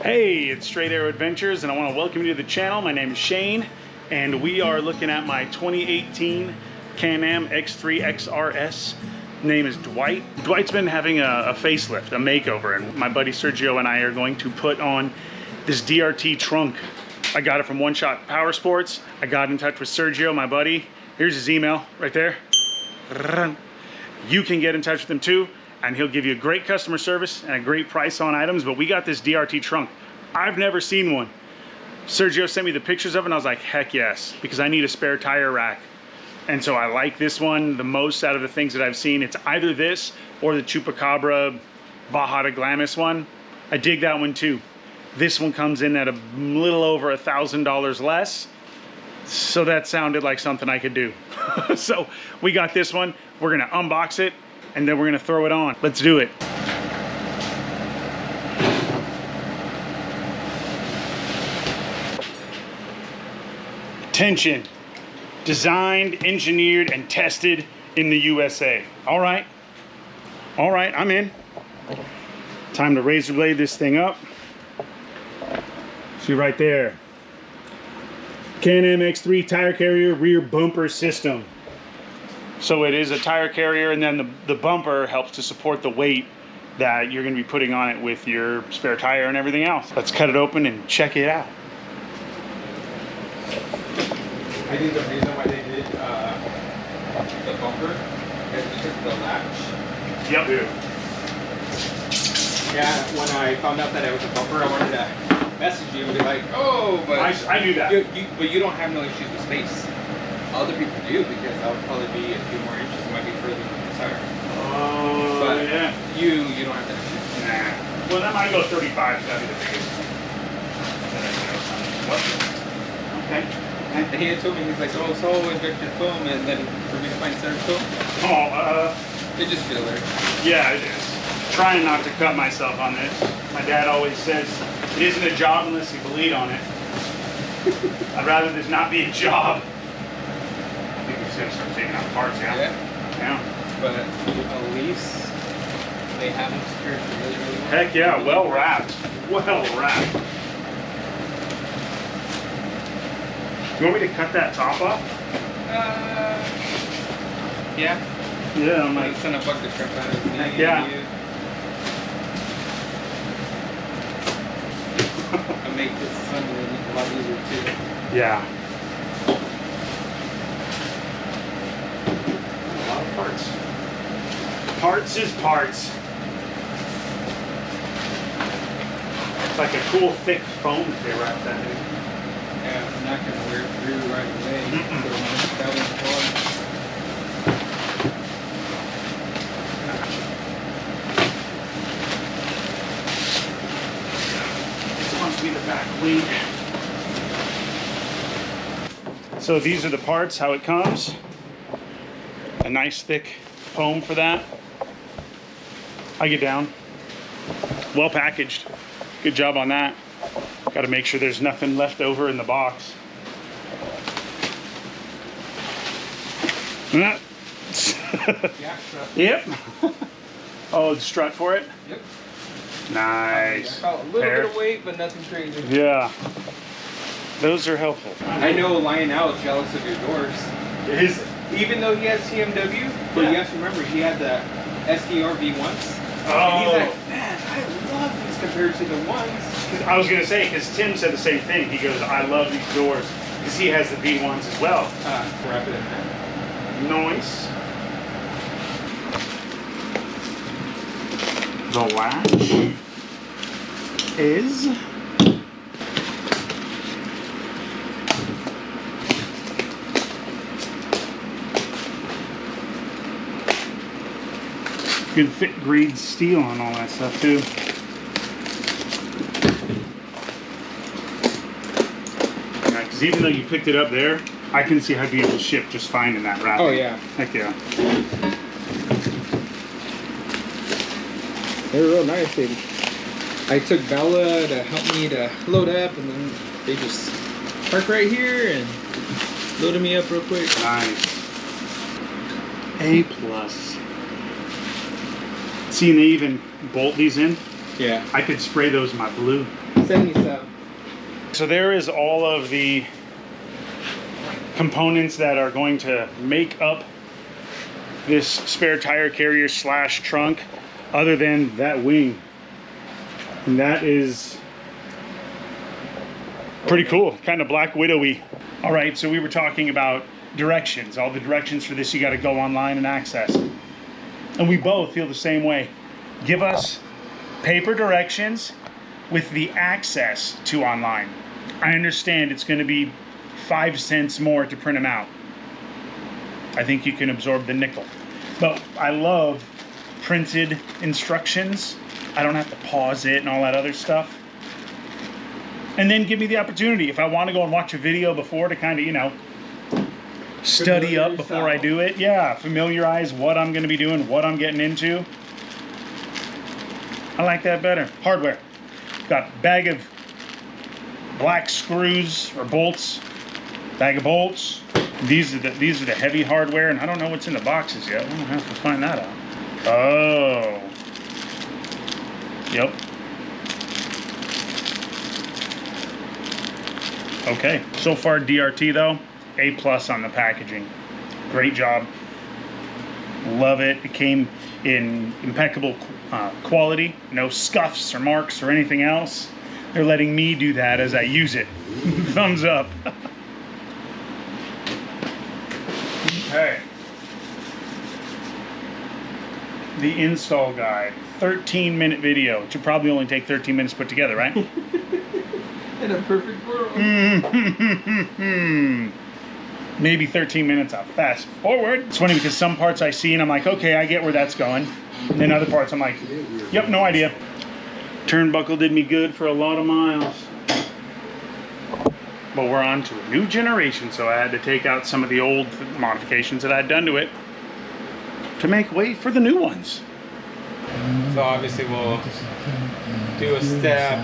Hey, it's Straight Arrow Adventures, and I want to welcome you to the channel. My name is Shane, and we are looking at my 2018 Can-Am X3 XRS. Name is Dwight. Dwight's been having a facelift, a makeover, and my buddy Sergio and I are going to put on this DRT trunk. I got it from One Shot Powersports. I got in touch with Sergio, my buddy. Here's his email right there. You can get in touch with him too, and he'll give you a great customer service and a great price on items. But we got this DRT trunk. I've never seen one. Sergio sent me the pictures of it, and I was like, heck yes, because I need a spare tire rack. And so I like this one the most out of the things that I've seen. It's either this or the Chupacabra Baja de Glamis one. I dig that one too. This one comes in at a little over $1,000 less. So that sounded like something I could do. So we got this one. We're gonna unbox it, and then we're gonna throw it on. Let's do it. Attention. Designed, engineered, and tested in the USA. All right, I'm in. Time to razor blade this thing up. See right there. Can-Am X3 tire carrier rear bumper system. So it is a tire carrier, and then the bumper helps to support the weight that you're going to be putting on it with your spare tire and everything else. Let's cut it open and check it out. I think the reason why they did the bumper is because of the latch. Yep. Yeah, when I found out that it was a bumper, I wanted to message you and be like, oh, but I knew that. But you don't have no issues with space. Other people do, because that would probably be a few more inches. It might be further than the tire. Oh, but yeah. You don't have that issue. Nah. Well, that might go 35. That'd be the biggest. What? Okay. And he had told me, he's like, oh, so injected foam, and then for me to find center foam. Oh, It just filler. Yeah, it is. Trying not to cut myself on this. My dad always says, it isn't a job unless you bleed on it. I'd rather this not be a job. I think we're just gonna start taking out parts, yeah? Yeah. But at least they have them secured really, really well. Heck yeah, well wrapped. Well wrapped. You want me to cut that top off? Yeah. Yeah, I'm like, send a bucket truck out of me. Yeah. And make this assembly a lot easier too. yeah. A lot of parts. Parts is parts. It's like a cool thick foam that they wrap that in. Yeah, I'm not going to wear it through right away. That was fun. This must be the back wing. So these are the parts, how it comes. A nice thick foam for that. I get down. Well packaged. Good job on that. Got to make sure there's nothing left over in the box. Yeah, Yep. Oh, the strut for it? Yep. Nice. A little bit of weight, but nothing crazy. Yeah. Those are helpful. I know Lionel is jealous of your doors. Is it? Even though he has CMW, but you have to remember, he had the SDR V1s. Oh. And he's like, man, I love these compared to the ones. I was going to say, because Tim said the same thing. He goes, I love these doors. Because he has the V1s as well. Wrap it in there. Nice. The latch is good fit grade steel and all that stuff too. Because even though you picked it up there, I can see how I'd be able to ship just fine in that wrap. Oh yeah. Heck yeah. They're real nice. I took Bella to help me to load up, and then they just park right here and loaded me up real quick. Nice. A+. See, and they even bolt these in. Yeah. I could spray those in my blue. Send me some. So there is all of the components that are going to make up this spare tire carrier slash trunk, other than that wing. And that is pretty cool, kind of Black Widow-y. All right, so we were talking about directions. All the directions for this, you got to go online and access. And we both feel the same way. Give us paper directions with the access to online. I understand it's going to be 5 cents more to print them out. I think you can absorb the nickel. But I love printed instructions. I don't have to pause it and all that other stuff. And then give me the opportunity, if I want to go and watch a video before, to kind of, you know, study up before I do it. Yeah, familiarize what I'm going to be doing, what I'm getting into. I like that better. Hardware. Got a bag of black screws or bolts. Bag of bolts. These are the heavy hardware, and I don't know what's in the boxes yet. I'm gonna have to find that out. Oh. Yep. Okay. So far, DRT though, A+ on the packaging. Great job. Love it. It came in impeccable quality. No scuffs or marks or anything else. They're letting me do that as I use it. Thumbs up. Okay. The install guide. 13-minute video. It should probably only take 13 minutes to put together, right? In a perfect world. Maybe 13 minutes. I'll fast forward. It's funny because some parts I see and I'm like, okay, I get where that's going. And then other parts I'm like, yep, no idea. Turnbuckle did me good for a lot of miles. But we're on to a new generation, so I had to take out some of the old modifications that I'd done to it to make way for the new ones. So obviously we'll do a step,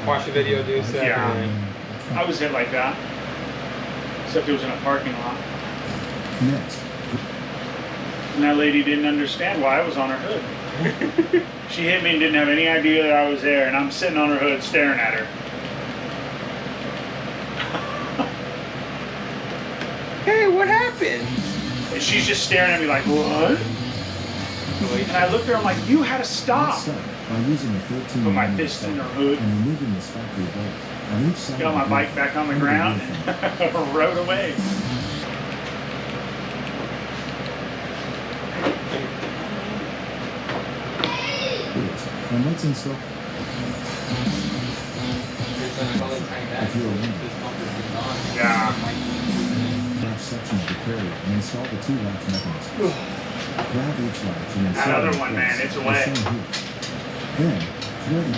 watch the video, do a step. Yeah. And I was hit like that, except it was in a parking lot. Next. And that lady didn't understand why I was on her hood. She hit me and didn't have any idea that I was there, and I'm sitting on her hood staring at her. Hey, what happened? And she's just staring at me like, what? And I looked at her, I'm like, you had to stop. Start by using a 13 Put my fist in her hood, and removing this factory bolt on each side. got my bike back on the ground, and rode away. And let's install. If you're a winner, Yeah. latch section of the carrier and install the 2 latch mechanisms. Grab each latch and install That other it in one, place, man, it's as away. shown here. Then, thread.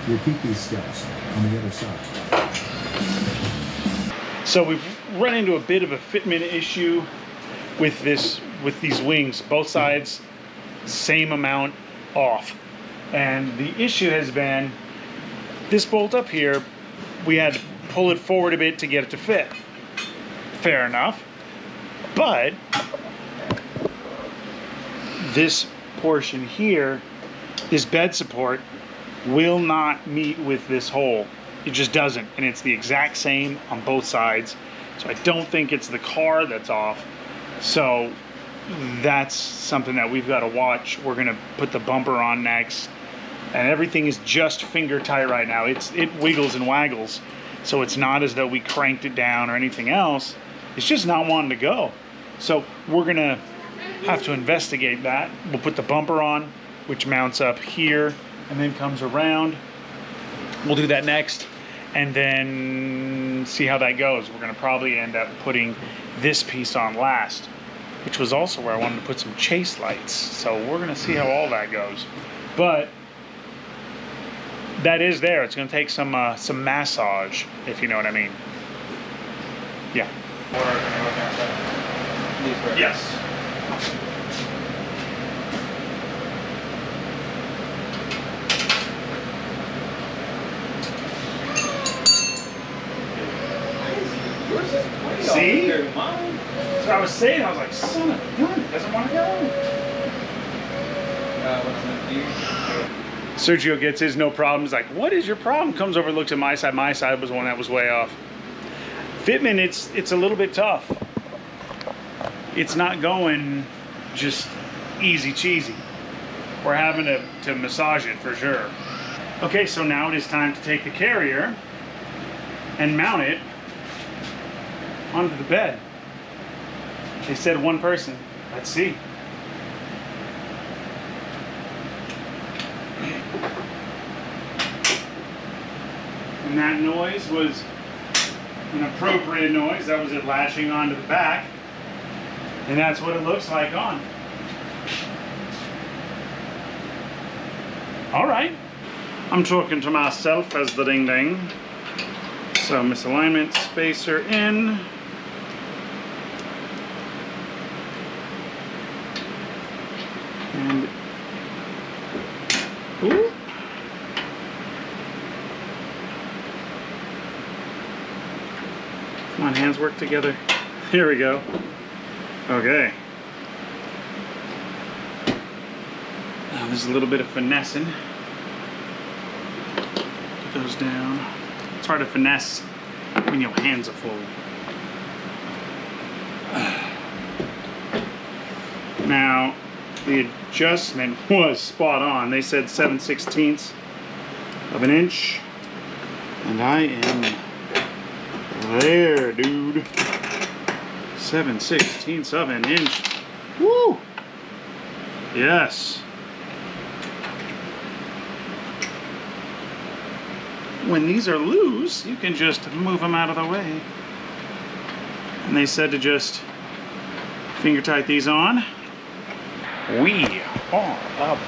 Repeat these steps on the other side. So we've run into a bit of a fitment issue with these wings. Both sides, same amount off. And the issue has been this bolt up here, we had to pull it forward a bit to get it to fit. Fair enough. But this portion here, this bed support, will not meet with this hole. It just doesn't, and it's the exact same on both sides. So I don't think it's the car that's off. So that's something that we've got to watch. We're gonna put the bumper on next, and everything is just finger tight right now. It wiggles and waggles, so it's not as though we cranked it down or anything else. It's just not wanting to go. So we're gonna have to investigate that. We'll put the bumper on, which mounts up here and then comes around. We'll do that next, and then see how that goes. We're gonna probably end up putting this piece on last, which was also where I wanted to put some chase lights. So we're gonna see how all that goes. But that is there. It's gonna take some massage, if you know what I mean. Yeah. Yes. See? That's what I was saying. I was like, son of a gun, it doesn't want to go. What's up, dude? Sergio gets his no problems. Like, what is your problem? Comes over, looks at my side. My side was the one that was way off. Fitment, it's a little bit tough. It's not going just easy cheesy. We're having to massage it for sure. Okay, so now it is time to take the carrier and mount it onto the bed. They said one person. Let's see. And that noise was an appropriate noise. That was it latching onto the back. And that's what it looks like on. All right. I'm talking to myself as the ding ding. So misalignment spacer in. And ooh. Come on, hands work together. Here we go. Okay. Now there's a little bit of finessing. Put those down. It's hard to finesse when your hands are full. Now, the adjustment was spot on. They said 7/16 of an inch. And I am there, dude. 7/16 of an inch. Woo! Yes. When these are loose, you can just move them out of the way. And they said to just finger tight these on. We are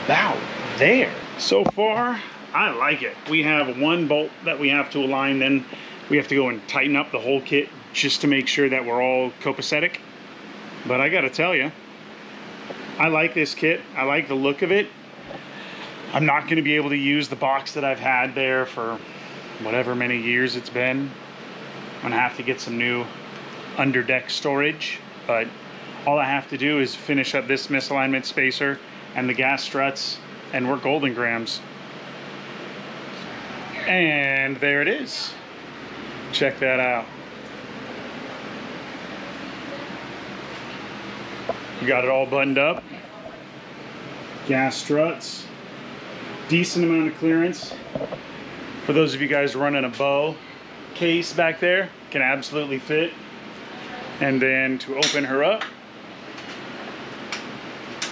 about there. So far, I like it. We have one bolt that we have to align, then we have to go and tighten up the whole kit just to make sure that we're all copacetic. But I gotta tell you, I like this kit. I like the look of it. I'm not gonna be able to use the box that I've had there for whatever many years it's been. I'm gonna have to get some new underdeck storage, but all I have to do is finish up this misalignment spacer and the gas struts, and we're golden grams. And there it is. Check that out. You got it all buttoned up. Gas struts. Decent amount of clearance. For those of you guys running a bow case back there, can absolutely fit. And then to open her up,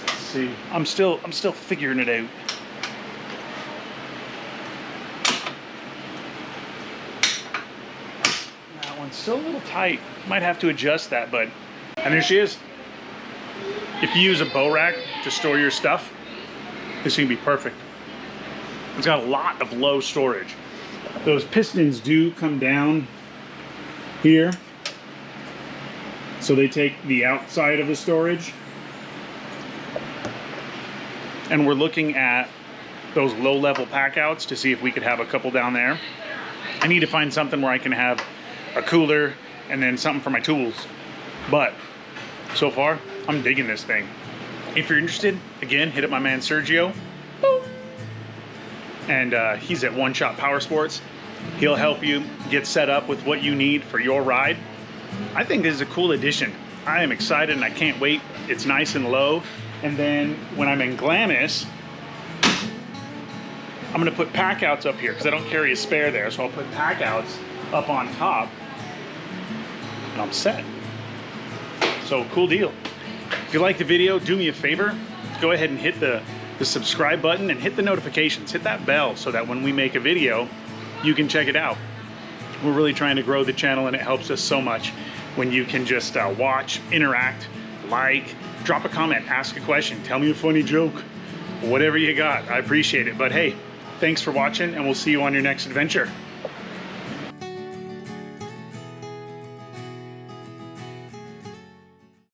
let's see. I'm still figuring it out. That one's still a little tight. Might have to adjust that, but and there she is. If you use a bow rack to store your stuff, this can be perfect. It's got a lot of low storage. Those pistons do come down here, so they take the outside of the storage. And we're looking at those low-level pack outs to see if we could have a couple down there. I need to find something where I can have a cooler and then something for my tools. But so far, I'm digging this thing. If you're interested, again, hit up my man Sergio. Boop. And he's at One Shot Powersports. He'll help you get set up with what you need for your ride. I think this is a cool addition. I am excited and I can't wait. It's nice and low. And then when I'm in Glamis, I'm gonna put pack outs up here because I don't carry a spare there. So I'll put pack outs up on top and I'm set. So cool deal. If you like the video, do me a favor. Go ahead and hit the subscribe button and hit the notifications. Hit that bell so that when we make a video, you can check it out. We're really trying to grow the channel and it helps us so much when you can just watch, interact, like, drop a comment, ask a question, tell me a funny joke, whatever you got. I appreciate it. But hey, thanks for watching and we'll see you on your next adventure.